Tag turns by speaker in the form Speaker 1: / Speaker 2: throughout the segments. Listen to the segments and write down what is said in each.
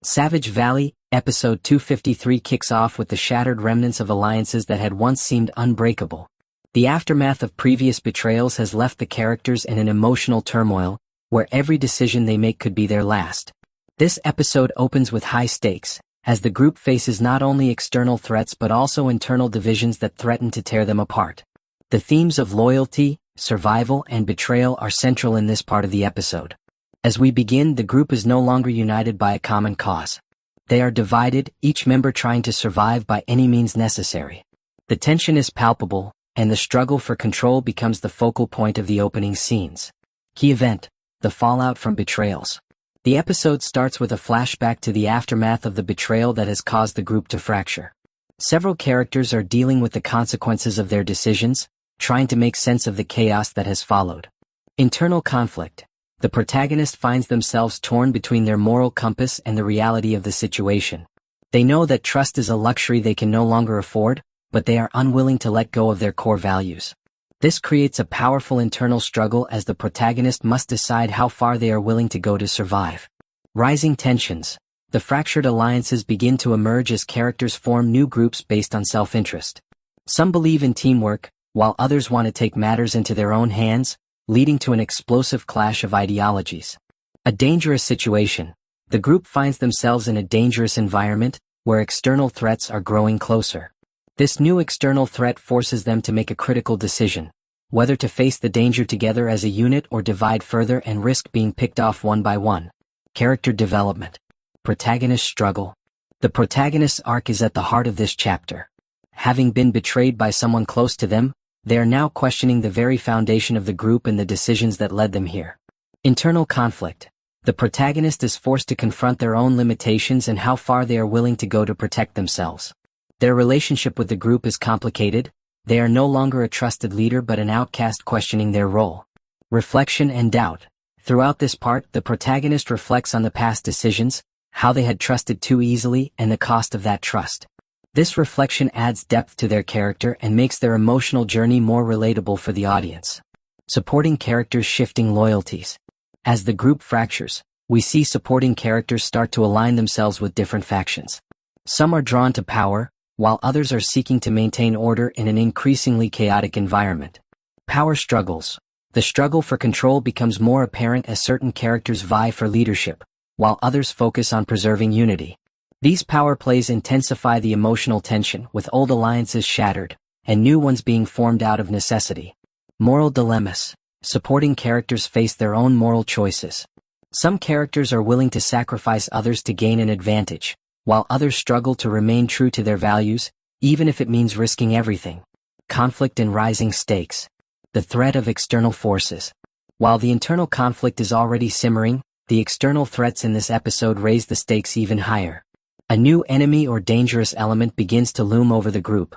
Speaker 1: Savage Valley, episode 253 kicks off with the shattered remnants of alliances that had once seemed unbreakable. The aftermath of previous betrayals has left the characters in an emotional turmoil, where every decision they make could be their last. This episode opens with high stakes, as the group faces not only external threats but also internal divisions that threaten to tear them apart. The themes of loyalty, survival, and betrayal are central in this part of the episode. As we begin, the group is no longer united by a common cause. They are divided, each member trying to survive by any means necessary. The tension is palpable, and the struggle for control becomes the focal point of the opening scenes. Key event: the fallout from Betrayals. The episode starts with a flashback to the aftermath of the betrayal that has caused the group to fracture. Several characters are dealing with the consequences of their decisions, trying to make sense of the chaos that has followed. Internal conflict. The protagonist finds themselves torn between their moral compass and the reality of the situation. They know that trust is a luxury they can no longer afford, but they are unwilling to let go of their core values. This creates a powerful internal struggle as the protagonist must decide how far they are willing to go to survive. Rising tensions. The fractured alliances begin to emerge as characters form new groups based on self-interest. Some believe in teamwork, while others want to take matters into their own hands, leading to an explosive clash of ideologies. A dangerous situation. The group finds themselves in a dangerous environment, where external threats are growing closer. This new external threat forces them to make a critical decision, whether to face the danger together as a unit or divide further and risk being picked off one by one. Character development. Protagonist struggle. The protagonist's arc is at the heart of this chapter. Having been betrayed by someone close to them, they are now questioning the very foundation of the group and the decisions that led them here. Internal conflict. The protagonist is forced to confront their own limitations and how far they are willing to go to protect themselves. Their relationship with the group is complicated. They are no longer a trusted leader but an outcast questioning their role. Reflection and doubt. Throughout this part, the protagonist reflects on the past decisions, how they had trusted too easily, and the cost of that trust. This reflection adds depth to their character and makes their emotional journey more relatable for the audience. Supporting characters shifting loyalties. As the group fractures, we see supporting characters start to align themselves with different factions. Some are drawn to power, while others are seeking to maintain order in an increasingly chaotic environment. Power struggles. The struggle for control becomes more apparent as certain characters vie for leadership, while others focus on preserving unity. These power plays intensify the emotional tension, with old alliances shattered, and new ones being formed out of necessity. Moral dilemmas. Supporting characters face their own moral choices. Some characters are willing to sacrifice others to gain an advantage, while others struggle to remain true to their values, even if it means risking everything. Conflict and rising stakes. The threat of external forces. While the internal conflict is already simmering, the external threats in this episode raise the stakes even higher. A new enemy or dangerous element begins to loom over the group.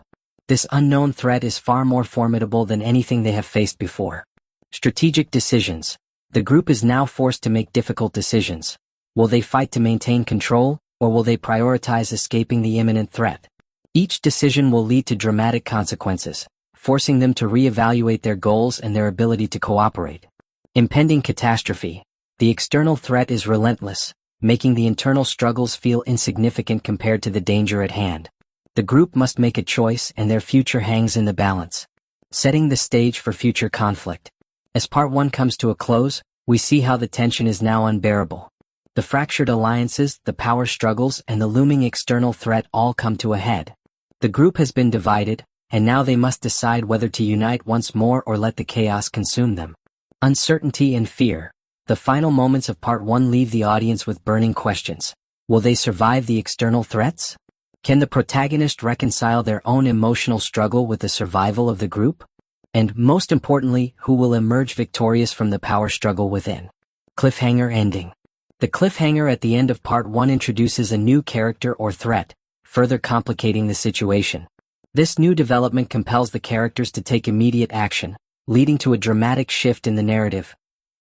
Speaker 1: This unknown threat is far more formidable than anything they have faced before. Strategic decisions. The group is now forced to make difficult decisions. Will they fight to maintain control, or will they prioritize escaping the imminent threat? Each decision will lead to dramatic consequences, forcing them to reevaluate their goals and their ability to cooperate. Impending catastrophe. The external threat is relentless, making the internal struggles feel insignificant compared to the danger at hand. The group must make a choice and their future hangs in the balance. Setting the stage for future conflict. As part 1 comes to a close, we see how the tension is now unbearable. The fractured alliances, the power struggles, and the looming external threat all come to a head. The group has been divided, and now they must decide whether to unite once more or let the chaos consume them. Uncertainty and fear. The final moments of part 1 leave the audience with burning questions. Will they survive the external threats? Can the protagonist reconcile their own emotional struggle with the survival of the group? And most importantly, who will emerge victorious from the power struggle within? Cliffhanger ending. The cliffhanger at the end of part 1 introduces a new character or threat, further complicating the situation. This new development compels the characters to take immediate action, leading to a dramatic shift in the narrative.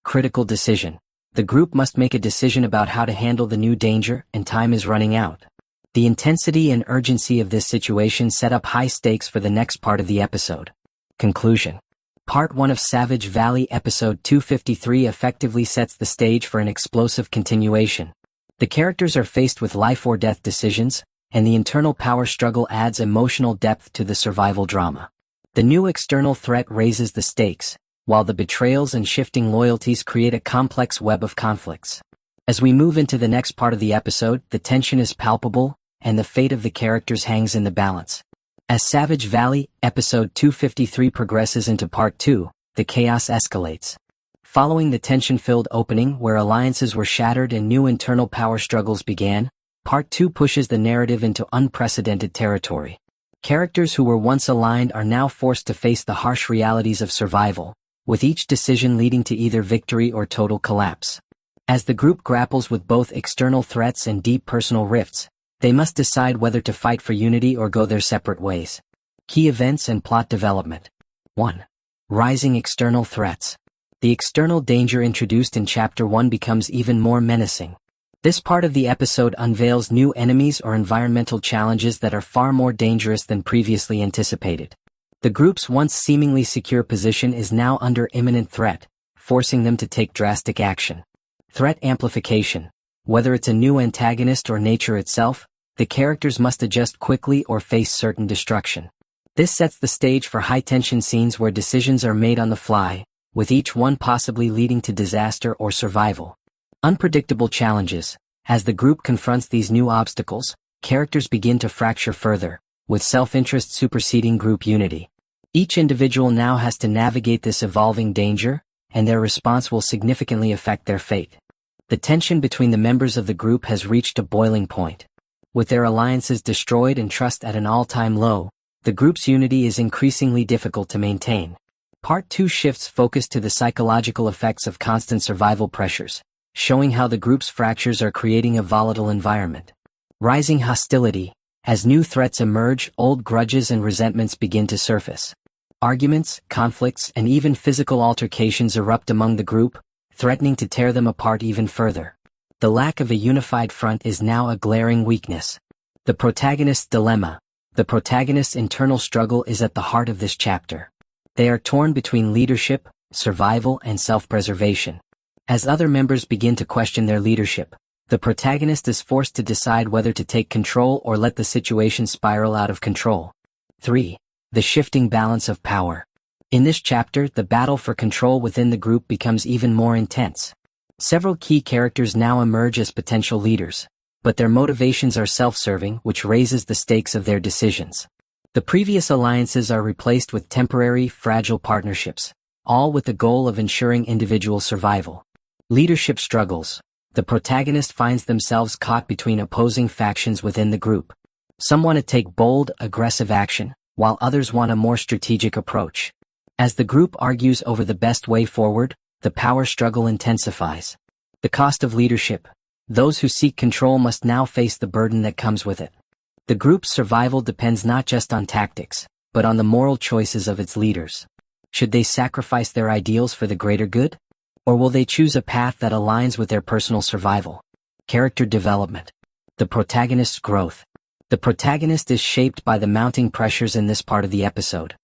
Speaker 1: Critical decision. The group must make a decision about how to handle the new danger, and time is running out. The intensity and urgency of this situation set up high stakes for the next part of the episode. Conclusion. Part 1 of Savage Valley episode 253 effectively sets the stage for an explosive continuation. The characters are faced with life-or-death decisions, and the internal power struggle adds emotional depth to the survival drama. The new external threat raises the stakes, while the betrayals and shifting loyalties create a complex web of conflicts. As we move into the next part of the episode, the tension is palpable, and the fate of the characters hangs in the balance. As Savage Valley, episode 253 progresses into part 2, the chaos escalates. Following the tension-filled opening where alliances were shattered and new internal power struggles began, part 2 pushes the narrative into unprecedented territory. Characters who were once aligned are now forced to face the harsh realities of survival, with each decision leading to either victory or total collapse. As the group grapples with both external threats and deep personal rifts, they must decide whether to fight for unity or go their separate ways. Key events and plot development. 1. Rising external threats. The external danger introduced in Chapter 1 becomes even more menacing. This part of the episode unveils new enemies or environmental challenges that are far more dangerous than previously anticipated. The group's once seemingly secure position is now under imminent threat, forcing them to take drastic action. Threat amplification. Whether it's a new antagonist or nature itself, the characters must adjust quickly or face certain destruction. This sets the stage for high-tension scenes where decisions are made on the fly, with each one possibly leading to disaster or survival. Unpredictable challenges. As the group confronts these new obstacles, characters begin to fracture further, with self-interest superseding group unity. Each individual now has to navigate this evolving danger, and their response will significantly affect their fate. The tension between the members of the group has reached a boiling point. With their alliances destroyed and trust at an all-time low, the group's unity is increasingly difficult to maintain. Part 2 shifts focus to the psychological effects of constant survival pressures, showing how the group's fractures are creating a volatile environment. Rising hostility. As new threats emerge, old grudges and resentments begin to surface. Arguments, conflicts, and even physical altercations erupt among the group, threatening to tear them apart even further. The lack of a unified front is now a glaring weakness. The protagonist's dilemma. The protagonist's internal struggle is at the heart of this chapter. They are torn between leadership, survival, and self-preservation. As other members begin to question their leadership, the protagonist is forced to decide whether to take control or let the situation spiral out of control. 3. The shifting balance of power. In this chapter, the battle for control within the group becomes even more intense. Several key characters now emerge as potential leaders, but their motivations are self-serving, which raises the stakes of their decisions. The previous alliances are replaced with temporary, fragile partnerships, all with the goal of ensuring individual survival. Leadership struggles. The protagonist finds themselves caught between opposing factions within the group. Some want to take bold, aggressive action, while others want a more strategic approach. As the group argues over the best way forward, the power struggle intensifies. The cost of leadership. Those who seek control must now face the burden that comes with it. The group's survival depends not just on tactics, but on the moral choices of its leaders. Should they sacrifice their ideals for the greater good? Or will they choose a path that aligns with their personal survival? Character development. The protagonist's growth. The protagonist is shaped by the mounting pressures in this part of the episode.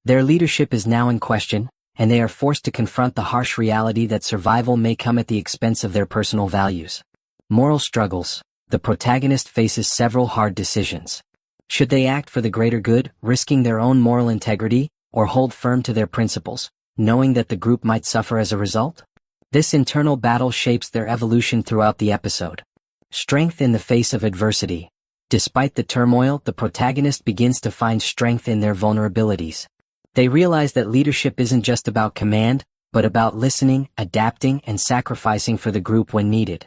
Speaker 1: Their leadership is now in question, and they are forced to confront the harsh reality that survival may come at the expense of their personal values. Moral struggles. The protagonist faces several hard decisions. Should they act for the greater good, risking their own moral integrity, or hold firm to their principles, knowing that the group might suffer as a result? This internal battle shapes their evolution throughout the episode. Strength in the face of adversity. Despite the turmoil, the protagonist begins to find strength in their vulnerabilities. They realize that leadership isn't just about command, but about listening, adapting, and sacrificing for the group when needed.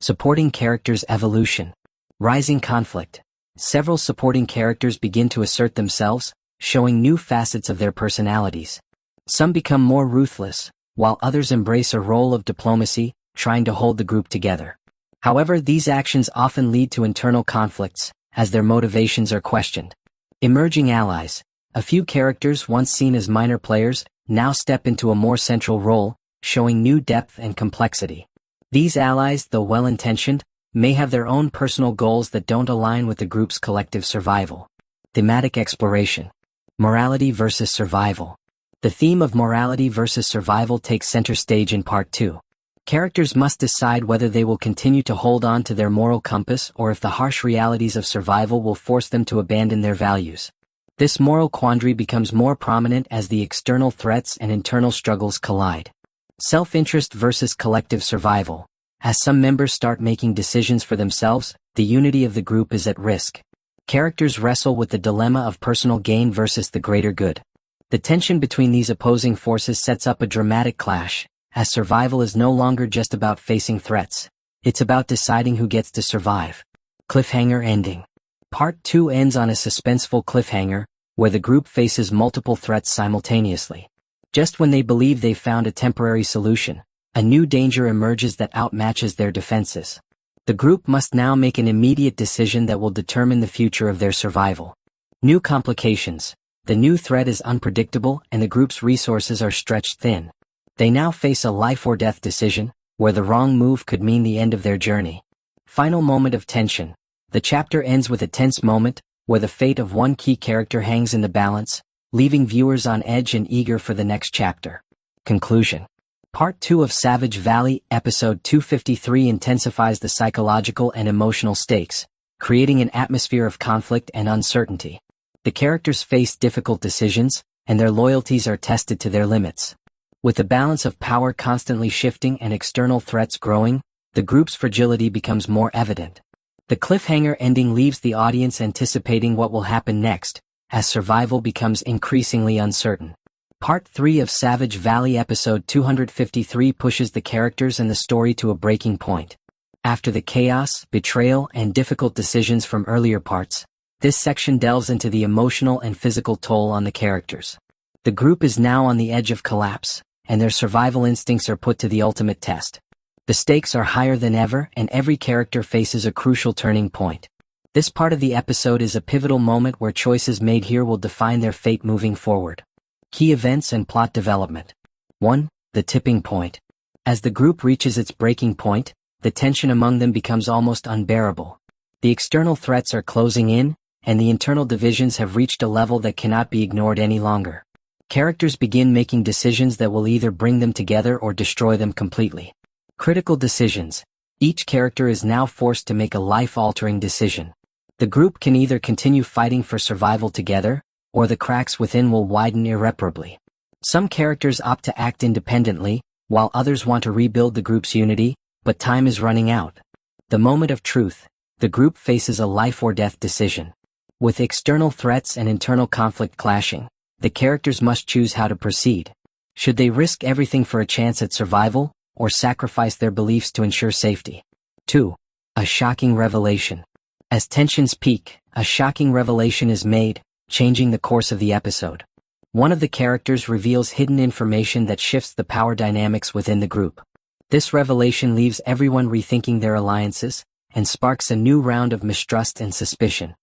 Speaker 1: Supporting characters' evolution. Rising conflict. Several supporting characters begin to assert themselves, showing new facets of their personalities. Some become more ruthless, while others embrace a role of diplomacy, trying to hold the group together. However, these actions often lead to internal conflicts, as their motivations are questioned. Emerging allies. A few characters once seen as minor players, now step into a more central role, showing new depth and complexity. These allies, though well-intentioned, may have their own personal goals that don't align with the group's collective survival. Thematic exploration. Morality versus survival. The theme of morality versus survival takes center stage in Part 2. Characters must decide whether they will continue to hold on to their moral compass or if the harsh realities of survival will force them to abandon their values. This moral quandary becomes more prominent as the external threats and internal struggles collide. Self-interest versus collective survival. As some members start making decisions for themselves, the unity of the group is at risk. Characters wrestle with the dilemma of personal gain versus the greater good. The tension between these opposing forces sets up a dramatic clash, as survival is no longer just about facing threats. It's about deciding who gets to survive. Cliffhanger ending. Part 2 ends on a suspenseful cliffhanger, where the group faces multiple threats simultaneously. Just when they believe they've found a temporary solution, a new danger emerges that outmatches their defenses. The group must now make an immediate decision that will determine the future of their survival. New complications. The new threat is unpredictable and the group's resources are stretched thin. They now face a life-or-death decision, where the wrong move could mean the end of their journey. Final moment of tension. The chapter ends with a tense moment, where the fate of one key character hangs in the balance, leaving viewers on edge and eager for the next chapter. Conclusion. Part 2 of Savage Valley, Episode 253 intensifies the psychological and emotional stakes, creating an atmosphere of conflict and uncertainty. The characters face difficult decisions, and their loyalties are tested to their limits. With the balance of power constantly shifting and external threats growing, the group's fragility becomes more evident. The cliffhanger ending leaves the audience anticipating what will happen next, as survival becomes increasingly uncertain. Part 3 of Savage Valley Episode 253 pushes the characters and the story to a breaking point. After the chaos, betrayal, and difficult decisions from earlier parts, this section delves into the emotional and physical toll on the characters. The group is now on the edge of collapse, and their survival instincts are put to the ultimate test. The stakes are higher than ever, and every character faces a crucial turning point. This part of the episode is a pivotal moment where choices made here will define their fate moving forward. Key events and plot development. 1. The tipping point. As the group reaches its breaking point, the tension among them becomes almost unbearable. The external threats are closing in, and the internal divisions have reached a level that cannot be ignored any longer. Characters begin making decisions that will either bring them together or destroy them completely. Critical decisions. Each character is now forced to make a life-altering decision. The group can either continue fighting for survival together, or the cracks within will widen irreparably. Some characters opt to act independently, while others want to rebuild the group's unity, but time is running out. The moment of truth. The group faces a life-or-death decision. With external threats and internal conflict clashing, the characters must choose how to proceed. Should they risk everything for a chance at survival, or sacrifice their beliefs to ensure safety? 2. A shocking revelation. As tensions peak, a shocking revelation is made, changing the course of the episode. One of the characters reveals hidden information that shifts the power dynamics within the group. This revelation leaves everyone rethinking their alliances, and sparks a new round of mistrust and suspicion.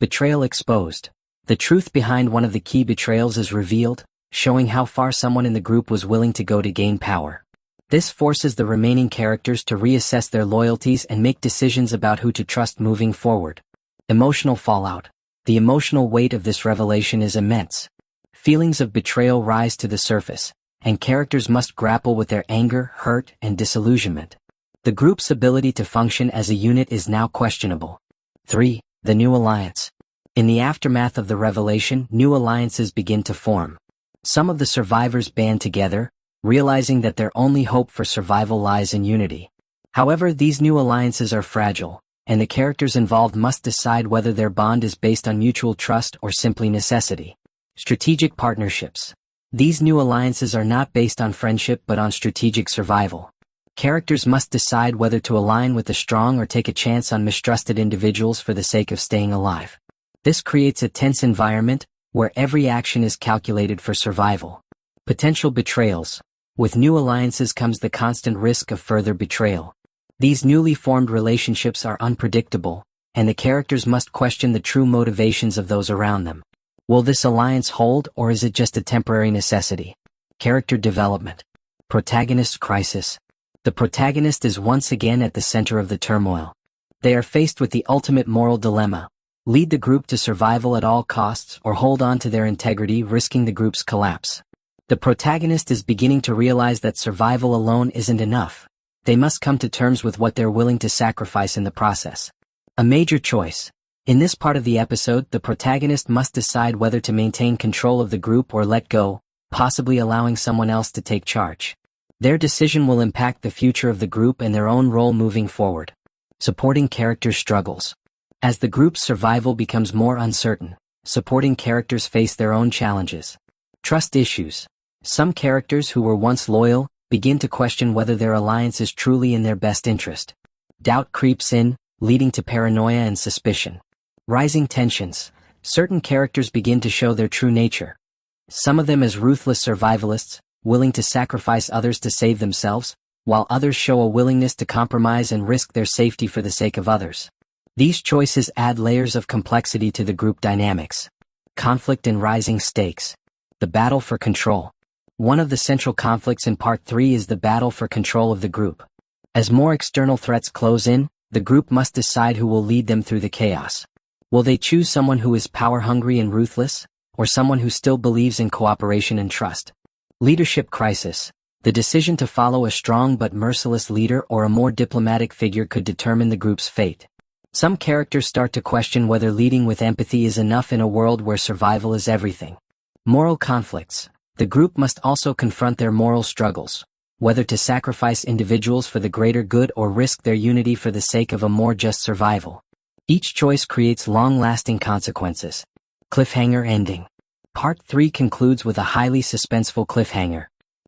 Speaker 1: Betrayal exposed. The truth behind one of the key betrayals is revealed, showing how far someone in the group was willing to go to gain power. This forces the remaining characters to reassess their loyalties and make decisions about who to trust moving forward. Emotional fallout. The emotional weight of this revelation is immense. Feelings of betrayal rise to the surface, and characters must grapple with their anger, hurt, and disillusionment. The group's ability to function as a unit is now questionable. 3. The new alliance. In the aftermath of the revelation, new alliances begin to form. Some of the survivors band together, realizing that their only hope for survival lies in unity. However, these new alliances are fragile, and the characters involved must decide whether their bond is based on mutual trust or simply necessity. Strategic partnerships. These new alliances are not based on friendship but on strategic survival. Characters must decide whether to align with the strong or take a chance on mistrusted individuals for the sake of staying alive. This creates a tense environment, where every action is calculated for survival. Potential betrayals. With new alliances comes the constant risk of further betrayal. These newly formed relationships are unpredictable, and the characters must question the true motivations of those around them. Will this alliance hold, or is it just a temporary necessity? Character development. Protagonist's crisis. The protagonist is once again at the center of the turmoil. They are faced with the ultimate moral dilemma: lead the group to survival at all costs or hold on to their integrity, risking the group's collapse. The protagonist is beginning to realize that survival alone isn't enough. they must come to terms with what they're willing to sacrifice in the process. A major choice. In this part of the episode, the protagonist must decide whether to maintain control of the group or let go, possibly allowing someone else to take charge. Their decision will impact the future of the group and their own role moving forward. Supporting characters' struggles. As the group's survival becomes more uncertain, supporting characters face their own challenges. Trust issues. Some characters who were once loyal begin to question whether their alliance is truly in their best interest. Doubt creeps in, leading to paranoia and suspicion. Rising tensions. Certain characters begin to show their true nature. Some of them as ruthless survivalists, willing to sacrifice others to save themselves, while others show a willingness to compromise and risk their safety for the sake of others. These choices add layers of complexity to the group dynamics. Conflict and rising stakes. The battle for control. One of the central conflicts in Part 3 is the battle for control of the group. As more external threats close in, the group must decide who will lead them through the chaos. Will they choose someone who is power-hungry and ruthless, or someone who still believes in cooperation and trust? Leadership crisis. The decision to follow a strong but merciless leader or a more diplomatic figure could determine the group's fate. Some characters start to question whether leading with empathy is enough in a world where survival is everything. Moral conflicts. The group must also confront their moral struggles, whether to sacrifice individuals for the greater good or risk their unity for the sake of a more just survival. Each choice creates long-lasting consequences. Cliffhanger ending. Part 3 concludes with a highly suspenseful cliffhanger.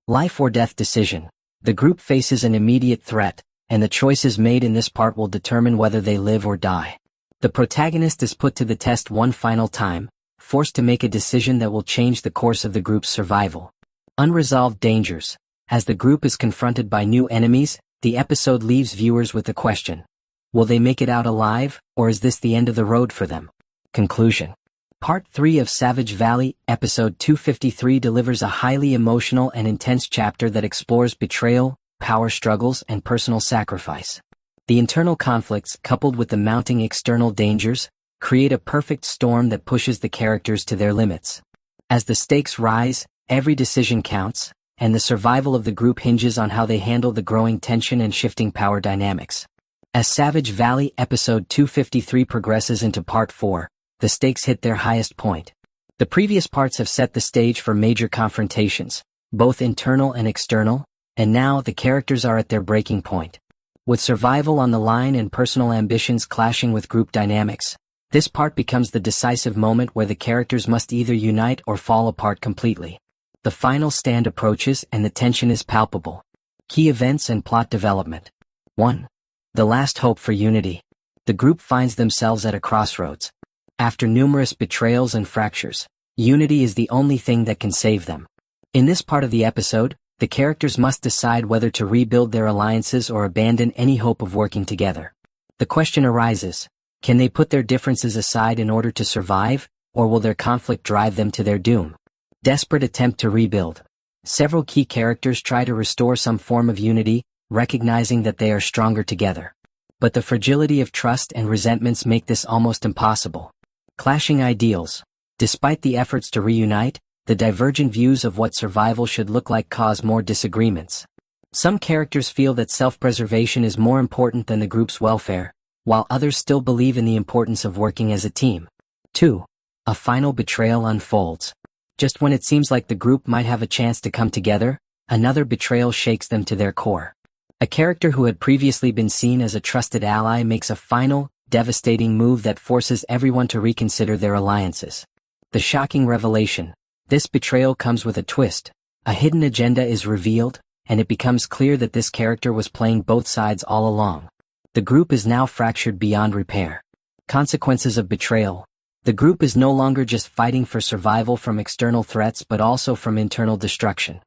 Speaker 1: Life or death decision. The group faces an immediate threat, and the choices made in this part will determine whether they live or die. The protagonist is put to the test one final time, forced to make a decision that will change the course of the group's survival. Unresolved dangers. As the group is confronted by new enemies, the episode leaves viewers with the question: will they make it out alive, or is this the end of the road for them? Conclusion. Part 3 of Savage Valley, Episode 253 delivers a highly emotional and intense chapter that explores betrayal, power struggles, and personal sacrifice. The internal conflicts, coupled with the mounting external dangers, create a perfect storm that pushes the characters to their limits. As the stakes rise, every decision counts, and the survival of the group hinges on how they handle the growing tension and shifting power dynamics. As Savage Valley Episode 253 progresses into Part 4, the stakes hit their highest point. The previous parts have set the stage for major confrontations, both internal and external, and now the characters are at their breaking point. With survival on the line and personal ambitions clashing with group dynamics, this part becomes the decisive moment where the characters must either unite or fall apart completely. The final stand approaches and the tension is palpable. Key events and plot development. 1. The last hope for unity. The group finds themselves at a crossroads. After numerous betrayals and fractures, unity is the only thing that can save them. In this part of the episode, the characters must decide whether to rebuild their alliances or abandon any hope of working together. The question arises: can they put their differences aside in order to survive, or will their conflict drive them to their doom? Desperate attempt to rebuild. Several key characters try to restore some form of unity, recognizing that they are stronger together. But the fragility of trust and resentments make this almost impossible. Clashing ideals. Despite the efforts to reunite, the divergent views of what survival should look like cause more disagreements. Some characters feel that self-preservation is more important than the group's welfare, while others still believe in the importance of working as a team. 2. A final betrayal unfolds. Just when it seems like the group might have a chance to come together, another betrayal shakes them to their core. A character who had previously been seen as a trusted ally makes a final, devastating move that forces everyone to reconsider their alliances. The shocking revelation. This betrayal comes with a twist. A hidden agenda is revealed, and it becomes clear that this character was playing both sides all along. The group is now fractured beyond repair. Consequences of betrayal. The group is no longer just fighting for survival from external threats but also from internal destruction.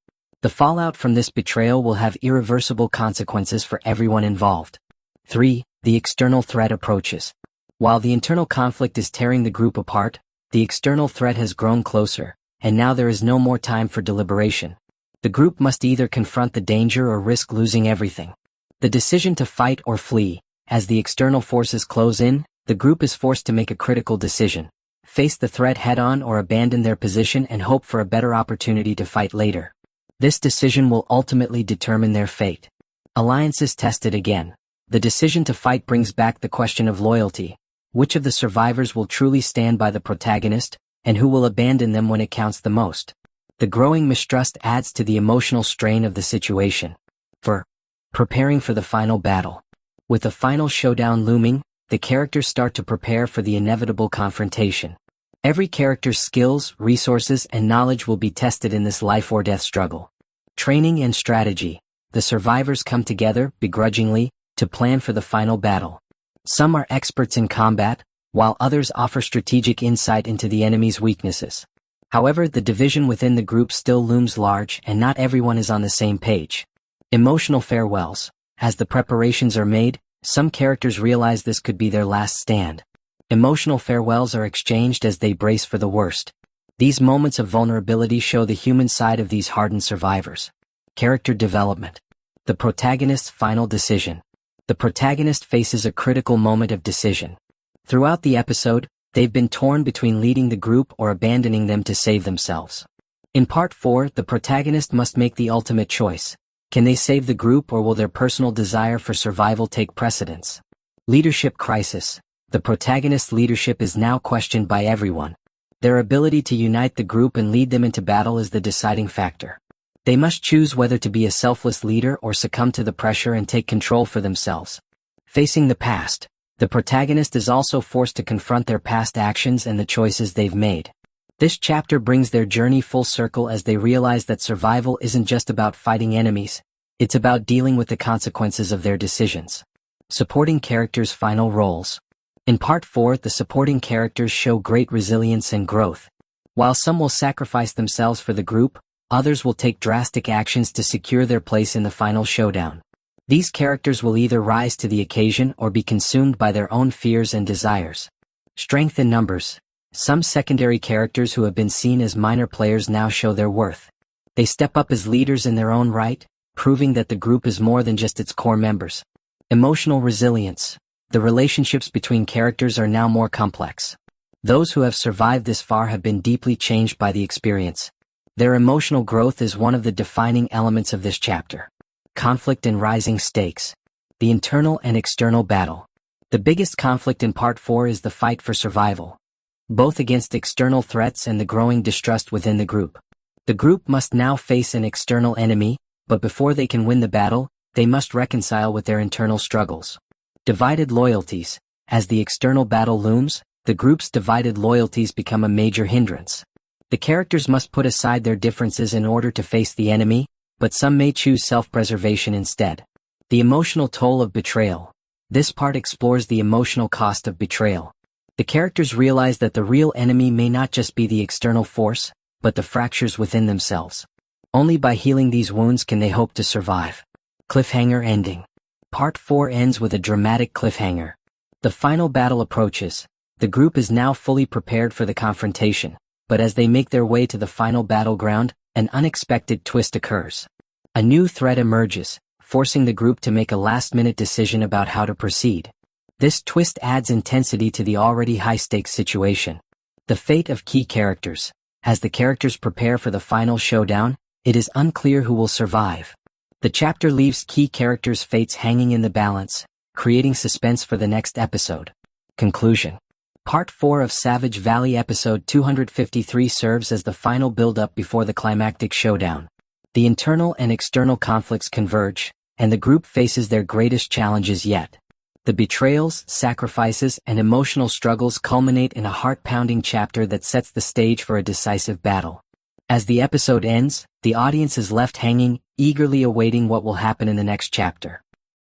Speaker 1: The fallout from this betrayal will have irreversible consequences for everyone involved. 3. The external threat approaches. While the internal conflict is tearing the group apart, the external threat has grown closer, and now there is no more time for deliberation. The group must either confront the danger or risk losing everything. The decision to fight or flee. As the external forces close in, the group is forced to make a critical decision: face the threat head-on or abandon their position and hope for a better opportunity to fight later. This decision will ultimately determine their fate. Alliances tested again. The decision to fight brings back the question of loyalty. Which of the survivors will truly stand by the protagonist, and who will abandon them when it counts the most? The growing mistrust adds to the emotional strain of the situation. Preparing for the final battle. With the final showdown looming, the characters start to prepare for the inevitable confrontation. Every character's skills, resources, and knowledge will be tested in this life-or-death struggle. Training and strategy. The survivors come together, begrudgingly, to plan for the final battle. Some are experts in combat, while others offer strategic insight into the enemy's weaknesses. However, the division within the group still looms large, and not everyone is on the same page. Emotional farewells. As the preparations are made, some characters realize this could be their last stand. Emotional farewells are exchanged as they brace for the worst. These moments of vulnerability show the human side of these hardened survivors. Character development. The protagonist's final decision. The protagonist faces a critical moment of decision. Throughout the episode, they've been torn between leading the group or abandoning them to save themselves. In Part 4, the protagonist must make the ultimate choice. Can they save the group, or will their personal desire for survival take precedence? Leadership crisis. The protagonist's leadership is now questioned by everyone. Their ability to unite the group and lead them into battle is the deciding factor. They must choose whether to be a selfless leader or succumb to the pressure and take control for themselves. Facing the past. The protagonist is also forced to confront their past actions and the choices they've made. This chapter brings their journey full circle as they realize that survival isn't just about fighting enemies, it's about dealing with the consequences of their decisions. Supporting characters' final roles. In Part 4, the supporting characters show great resilience and growth. While some will sacrifice themselves for the group, others will take drastic actions to secure their place in the final showdown. These characters will either rise to the occasion or be consumed by their own fears and desires. Strength in numbers. Some secondary characters who have been seen as minor players now show their worth. They step up as leaders in their own right, proving that the group is more than just its core members. Emotional resilience. The relationships between characters are now more complex. Those who have survived this far have been deeply changed by the experience. Their emotional growth is one of the defining elements of this chapter. Conflict and rising stakes. The internal and external battle. The biggest conflict in Part 4 is the fight for survival, both against external threats and the growing distrust within the group. The group must now face an external enemy, but before they can win the battle, they must reconcile with their internal struggles. Divided loyalties. As the external battle looms, the group's divided loyalties become a major hindrance. The characters must put aside their differences in order to face the enemy, but some may choose self-preservation instead. The emotional toll of betrayal. This part explores the emotional cost of betrayal. The characters realize that the real enemy may not just be the external force, but the fractures within themselves. Only by healing these wounds can they hope to survive. Cliffhanger ending. Part 4 ends with a dramatic cliffhanger. The final battle approaches. The group is now fully prepared for the confrontation, but as they make their way to the final battleground, an unexpected twist occurs. A new threat emerges, forcing the group to make a last-minute decision about how to proceed. This twist adds intensity to the already high-stakes situation. The fate of key characters. As the characters prepare for the final showdown, it is unclear who will survive. The chapter leaves key characters' fates hanging in the balance, creating suspense for the next episode. Conclusion. Part 4 of Savage Valley episode 253 serves as the final build-up before the climactic showdown. The internal and external conflicts converge, and the group faces their greatest challenges yet. The betrayals, sacrifices, and emotional struggles culminate in a heart-pounding chapter that sets the stage for a decisive battle. As the episode ends, the audience is left hanging, eagerly awaiting what will happen in the next chapter.